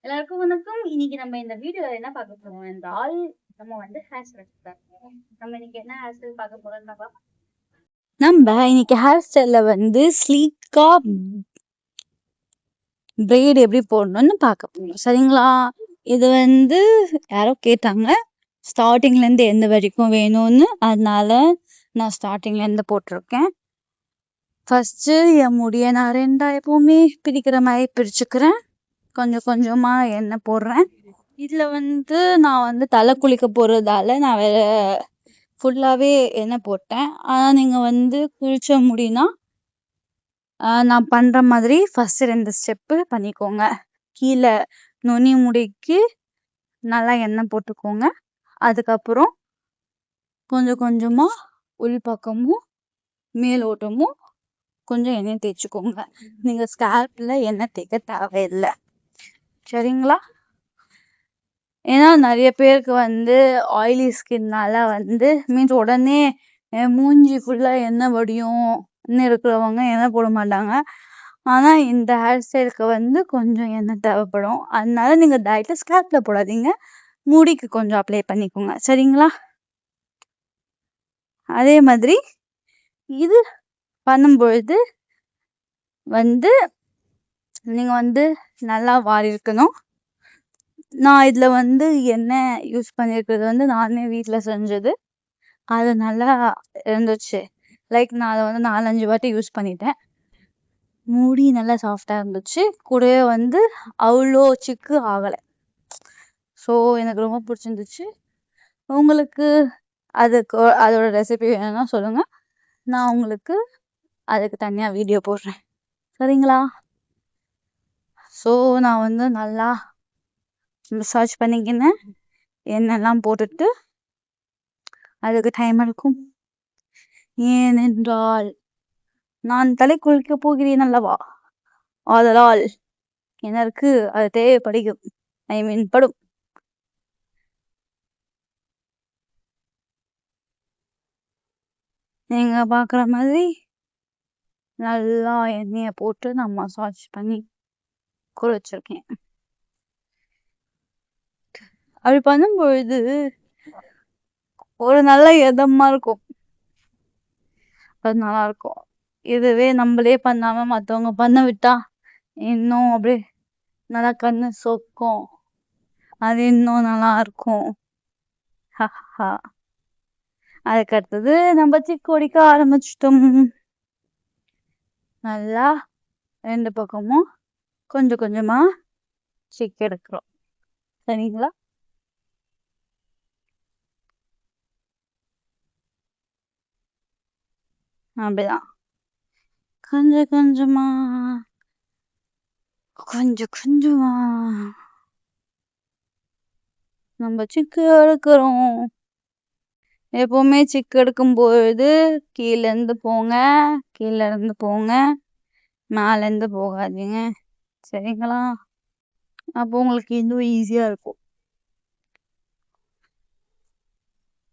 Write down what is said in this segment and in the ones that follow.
எல்லாருக்கும் வணக்கம். இன்னைக்கு நம்ம இந்த வீடியோல என்ன பார்க்க போறோம் என்றால், நம்ம வந்து ஹேர் ஸ்டைல் நம்ம இன்னைக்கு என்ன ஹேர் ஸ்டைல் பார்க்க போறோம்னு பார்க்கலாம். நம்ம இன்னைக்கு ஹேர் ஸ்டைல்ல வந்து ஸ்லீக்கா பிரைட் எப்படி போடணும்னு பார்க்க போறோம். சரிங்களா? இது வந்து யாரோ கேட்டாங்க ஸ்டார்டிங்ல இருந்து எந்த வரைக்கும் வேணும்னு, அதனால நான் ஸ்டார்டிங்ல இருந்து போட்டிருக்கேன். ஃபர்ஸ்ட் என் முடிய நான் ரெண்டா எப்பவுமே பிரிக்கிற மாதிரி பிரிச்சுக்கிறேன். கொஞ்சம் கொஞ்சமா எண்ணெய் போடுறேன். இதுல வந்து நான் வந்து தலை குளிக்க போறதால நான் வேற ஃபுல்லாவே எண்ணெய் போட்டேன். ஆனா நீங்க வந்து குளிச்ச முடினா நான் பண்ற மாதிரி ஃபர்ஸ்ட் 2 ஸ்டெப்பு பண்ணிக்கோங்க. கீழே நுனி முடிக்கு நல்லா எண்ணெய் போட்டுக்கோங்க. அதுக்கப்புறம் கொஞ்சம் கொஞ்சமா உள் பக்கமும் மேலோட்டமும் கொஞ்சம் எண்ணெய் தேய்ச்சிக்கோங்க. நீங்க ஸ்கேல்ப்ல எண்ணெய் தேய்க்க தேவையில்லை. சரிங்களா? ஏன்னா நிறைய பேருக்கு வந்து ஆயிலி ஸ்கின்னால வந்து மீன்ஸ் உடனே மூஞ்சி ஃபுல்லா எண்ணெய் வடியும் இருக்கிறவங்க எண்ணெய் போட மாட்டாங்க. ஆனா இந்த ஹேர் ஸ்டைலுக்கு வந்து கொஞ்சம் எண்ணெய் தேவைப்படும். அதனால நீங்க டைரக்டா ஸ்கேல்ப்ல போடாதீங்க, முடிக்கு கொஞ்சம் அப்ளை பண்ணிக்கோங்க. சரிங்களா? அதே மாதிரி இது பண்ணும்பொழுது வந்து நீங்க வந்து நல்லா வாரி இருக்கணும். நான் இதுல வந்து எண்ணெய் யூஸ் பண்ணிருக்கிறது வந்து நானே வீட்டுல செஞ்சது. அது நல்லா இருந்துச்சு. லைக் நான் அதை வந்து 4-5 வாட்டி யூஸ் பண்ணிட்டேன். முடி நல்லா சாஃப்டா இருந்துச்சு. கூடவே வந்து அவ்வளோ சிக்கு ஆகலை. ஸோ எனக்கு ரொம்ப பிடிச்சிருந்துச்சு. உங்களுக்கு அதுக்கு அதோட ரெசிபி வேணும்னா சொல்லுங்க, நான் உங்களுக்கு அதுக்கு தனியா வீடியோ போடுறேன். சரிங்களா? ஸோ நான் வந்து நல்லா மசாஜ் பண்ணிக்கினேன். எண்ணெய்லாம் போட்டுட்டு அதுக்கு டைம் எடுக்கும். ஏனென்றால் நான் தலை குளிக்க போகிறேன் அல்லவா, ஆதலால் எனக்கு அது தேவைப்படுகிறது. ஐ மீன் படும். நீங்க பாக்குற மாதிரி நல்லா எண்ணெய போட்டு நான் மசாஜ் பண்ணி குளிச்சிருக்கேன். அப்படி பண்ணும் பொழுது ஒரு நல்ல இதமா இருக்கும். அது நல்லா இருக்கும். இதுவே நம்மளே பண்ணாம மத்தவங்க பண்ண விட்டா இன்னும் அப்படியே நல்லா கண்ணு சொக்கும். அது இன்னும் நல்லா இருக்கும். அதுக்கு அடுத்தது நம்ம சிக்கு ஒடிக்க ஆரம்பிச்சிட்டோம். நல்லா 2 பக்கமும் கொஞ்சம் கொஞ்சமா சிக்கு எடுக்கிறோம். சரிங்களா? அப்படிதான் கொஞ்சம் கொஞ்சமா நம்ம சிக்கு எடுக்கிறோம். எப்பவுமே சிக்கு எடுக்கும்பொழுது கீழ இருந்து போங்க, மேல இருந்து போகாதீங்க. சரிங்களா? அப்போ உங்களுக்கு இன்னும் ஈஸியா இருக்கும்.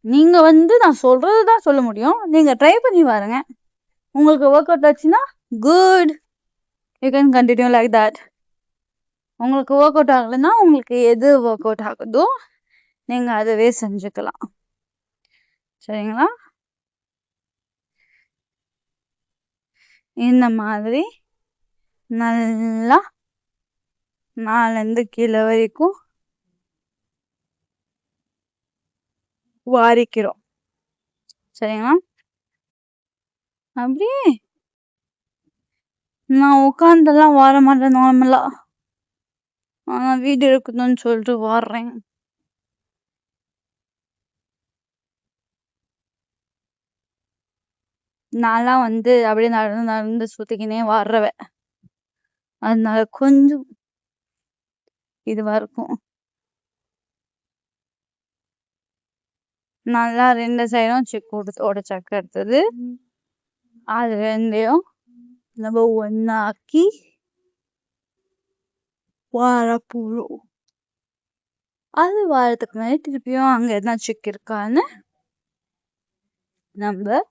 நீங்க வந்து நான் சொல்றதுதான் சொல்ல முடியும். நீங்க ட்ரை பண்ணி பாருங்க. உங்களுக்கு ஒர்க் அவுட் ஆச்சுன்னா good, you can continue like that. உங்களுக்கு ஒர்க் அவுட் ஆகலைன்னா உங்களுக்கு எது ஒர்க் அவுட் ஆகுதோ நீங்க அதுவே செஞ்சுக்கலாம். சரிங்களா? இந்த மாதிரி நல்லா மேல இருந்து கீழே வரைக்கும் வாரிக்கிறோம். சரிங்களா? அப்படியே நான் உட்கார்ந்தெல்லாம் வார மாட்டேன் நார்மலா. ஆனா வீடியோ இருக்குதுன்னு சொல்லிட்டு வாடுறேன். நான்லாம் வந்து அப்படியே நடந்து சுத்திக்கினே வாடுறவ. அதனால கொஞ்சம் இதுவா இருக்கும். நல்லா 2 சைடும் சிக்கு உடைச்சாக்க எடுத்தது அது 2யும் நம்ம ஒன்னாக்கி வார போறோம். அது வாரத்துக்கு முன்னாடி திருப்பியும் அங்க எதனா சிக்கு இருக்கான்னு நம்ம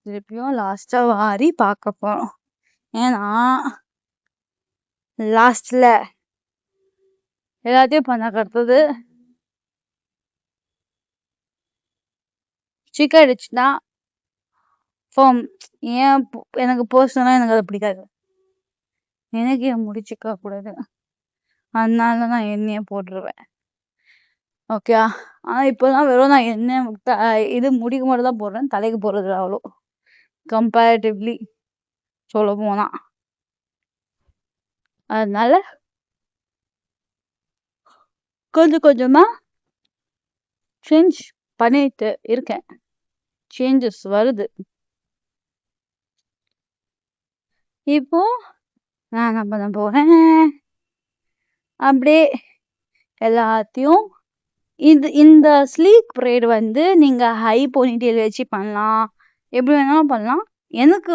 திருப்பியும் லாஸ்டா வாரி பார்க்க போறோம். ஏன்னா லாஸ்ட்ல எல்லாத்தையும் பண்ண அடுத்தது சிக் ஆயிடுச்சுன்னா எனக்கு பர்சனலா எனக்கு அது பிடிக்காது. எனக்கு என் முடி சிக்க கூடாது, அதனால நான் எண்ணெயே போட்டுருவேன். ஓகே. ஆனா இப்போதான் வெறும் நான் எண்ணெய் இது முடிக்கு மட்டும் தான் போடுறேன், தலைக்கு போடுறது அவ்வளோ கம்பேரிட்டிவ்லி சொல்ல போனா. அதனால கொஞ்சம் கொஞ்சமா சேஞ்ச் பண்ணிட்டு இருக்கேன். சேஞ்சஸ் வருது. இப்போ நான் என்ன பண்ண போறேன், அப்படியே எல்லாத்தையும் இந்த ஸ்லீக் பிரைட் வந்து நீங்க ஹை போனிடெயில் வச்சு பண்ணலாம், எப்படி வேணாலும் பண்ணலாம். எனக்கு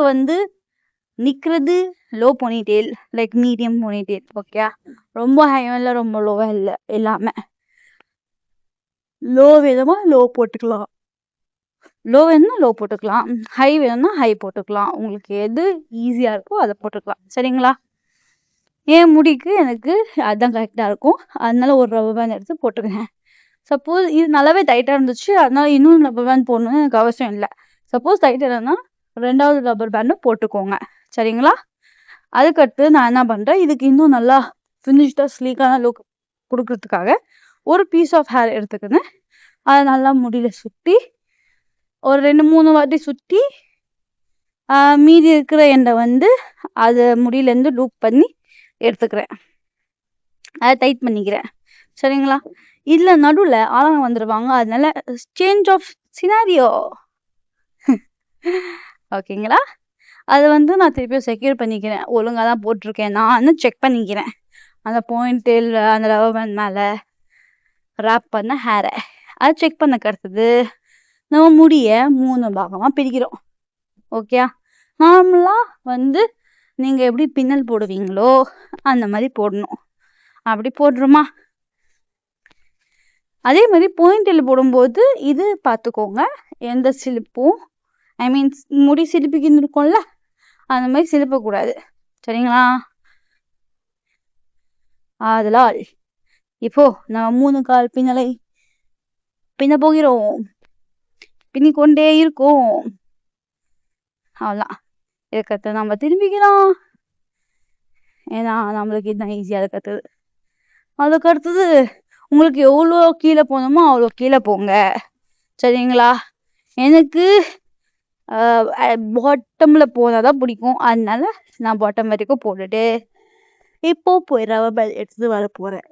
நிக்கிறது low ponytail, like medium ponytail. Okay, ரொம்ப ஹையும் இல்லை ரொம்ப லோவா இல்லை, எல்லாமே லோ வேணுமா லோ போட்டுக்கலாம், லோ வேணும்னா லோ போட்டுக்கலாம், ஹை வேணும்னா ஹை போட்டுக்கலாம். உங்களுக்கு எது ஈஸியா இருக்கோ அதை போட்டுக்கலாம். சரிங்களா? என் முடிக்கு எனக்கு அதுதான் கரெக்டா இருக்கும், அதனால ஒரு ரப்பர் பேண்ட் எடுத்து போட்டுக்கிறேன். சப்போஸ் இது நல்லாவே டைட்டா இருந்துச்சு, அதனால இன்னும் ரப்பர் பேண்ட் போடணும்னு எனக்கு அவசியம் இல்லை. சப்போஸ் டைட் இல்லைன்னா 2வது ரப்பர் பேண்டும் போட்டுக்கோங்க. சரிங்களா? அதுக்கடுத்து நான் என்ன பண்றேன், இதுக்கு இன்னும் நல்லா ஃபினிஷ்டா ஸ்லீக்கான லுக் கொடுக்கறதுக்காக ஒரு பீஸ் ஆஃப் ஹேர் எடுத்துக்கினேன். அதை நல்லா முடியில சுத்தி ஒரு 2-3 வாட்டி சுத்தி மீதி இருக்கிற எண்ணெய் அது முடியிலேருந்து லூப் பண்ணி எடுத்துக்கிறேன், அதை டைட் பண்ணிக்கிறேன். சரிங்களா? இதுல நடுவுல ஆளுங்க வந்துருவாங்க, அதனால சேஞ்ச் ஆஃப் சினாரியோ. ஓகேங்களா? அதை நான் திருப்பியும் செக்யூர் பண்ணிக்கிறேன், ஒழுங்கா தான் போட்டிருக்கேன் நான் செக் பண்ணிக்கிறேன். அந்த பாயிண்ட் அந்த ரப்பர் பேண்ட் மேல ராப் பண்ண ஹேரை அதை செக் பண்ண அடுத்தது நம்ம முடிய 3 பாகமா பிரிக்கிறோம். ஓகே, நார்மலா நீங்க எப்படி பின்னல் போடுவீங்களோ அந்த மாதிரி போடணும். அப்படி போடுறோமா? அதே மாதிரி பாயிண்ட் போடும்போது இது பார்த்துக்கோங்க, எந்த சிலிப்பும் முடி சிலிப்பிக்கின்னு இருக்கும்ல, அந்த மாதிரி சிலிப்பக்கூடாது. சரிங்களா? அதனால் இப்போ நம்ம 3 கால் பின்னலை பின்ன போகிறோம், பின்னிக்கொண்டே இருக்கும். அவ்வளோதான். இதுக்கடுத்து நம்ம திரும்பிக்கிறோம், ஏன்னா நம்மளுக்கு இதுதான் ஈஸியாக இருக்கிறது. அதுக்கு அடுத்தது உங்களுக்கு எவ்வளோ கீழே போகணுமோ அவ்வளோ கீழே போங்க. சரிங்களா? எனக்கு பாட்டம்ல போனாதான் பிடிக்கும், அதனால நான் பாட்டம் வரைக்கும் போட்டுட்டு இப்போ போய் ரப்பர் பேண்ட் எடுத்துட்டு வர போறேன்.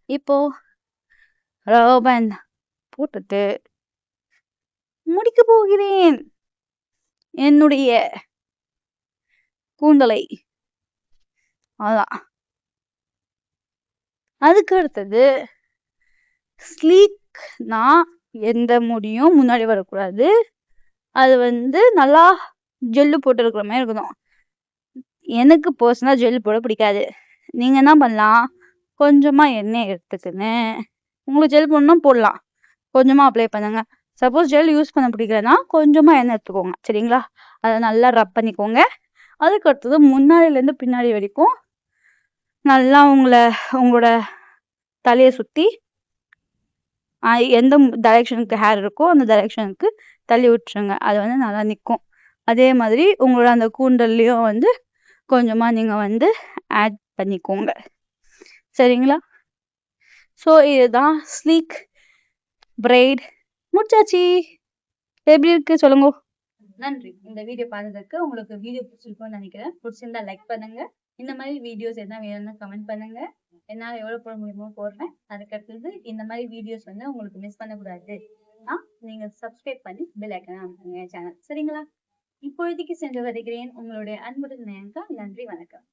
இப்போ ரப்பர் பேண்ட் போட்டுட்டு முடிக்க போகிறேன் என்னுடைய கூந்தலை. அதான். அதுக்கு அடுத்தது ஸ்லீக்னா எந்த முடியும் முன்னாடி வரக்கூடாது, அது நல்லா ஜெல்லு போட்டு இருக்கிற மாதிரி இருக்கணும். எனக்கு பர்சனலா ஜெல் போட பிடிக்காது. நீங்க என்ன பண்ணலாம், கொஞ்சமா எண்ணெய் எடுத்துக்கின்னு, உங்களுக்கு ஜெல் போடணும்னா போடலாம், கொஞ்சமா அப்ளை பண்ணுங்க. சப்போஸ் ஜெல் யூஸ் பண்ண பிடிக்கலன்னா கொஞ்சமா எண்ணெய் எடுத்துக்கோங்க. சரிங்களா? அதை நல்லா ரப் பண்ணிக்கோங்க. அதுக்கு அடுத்தது முன்னாடியிலேருந்து பின்னாடி வரைக்கும் நல்லா உங்களோட தலையை சுத்தி எந்த டைரக்ஷனுக்கு ஹேர் இருக்கோ அந்த டைரக்ஷனுக்கு தள்ளி விட்டுருங்க, அது நல்லா நிற்கும். அதே மாதிரி உங்களோட அந்த கூண்டல்லையும் கொஞ்சமா நீங்க ஆட் பண்ணிக்கோங்க. சரிங்களா? ஸோ இதுதான் ஸ்லீக் பிரைட் முடிச்சாச்சு. எப்படி இருக்கு சொல்லுங்க. நன்றி இந்த வீடியோ பார்த்ததுக்கு. உங்களுக்கு வீடியோ பிடிச்சிருக்கும்னு நினைக்கிறேன். பிடிச்சிருந்தா லைக் பண்ணுங்க. இந்த மாதிரி வீடியோஸ் என்ன வேணும்னு கமெண்ட் பண்ணுங்க. என்னால் எவ்வளோ போட முடியுமோ போடுறேன். அதுக்கடுத்தது இந்த மாதிரி வீடியோஸ் உங்களுக்கு மிஸ் பண்ணக்கூடாது, நீங்க சப்ஸ்கிரைப் பண்ணி பெல் ஐக்கனை அமுக்குங்க சேனல். சரிங்களா? இப்பொழுதைக்கு சென்று வருகிறேன். உங்களுடைய அன்புடன் நேயங்கா. நன்றி, வணக்கம்.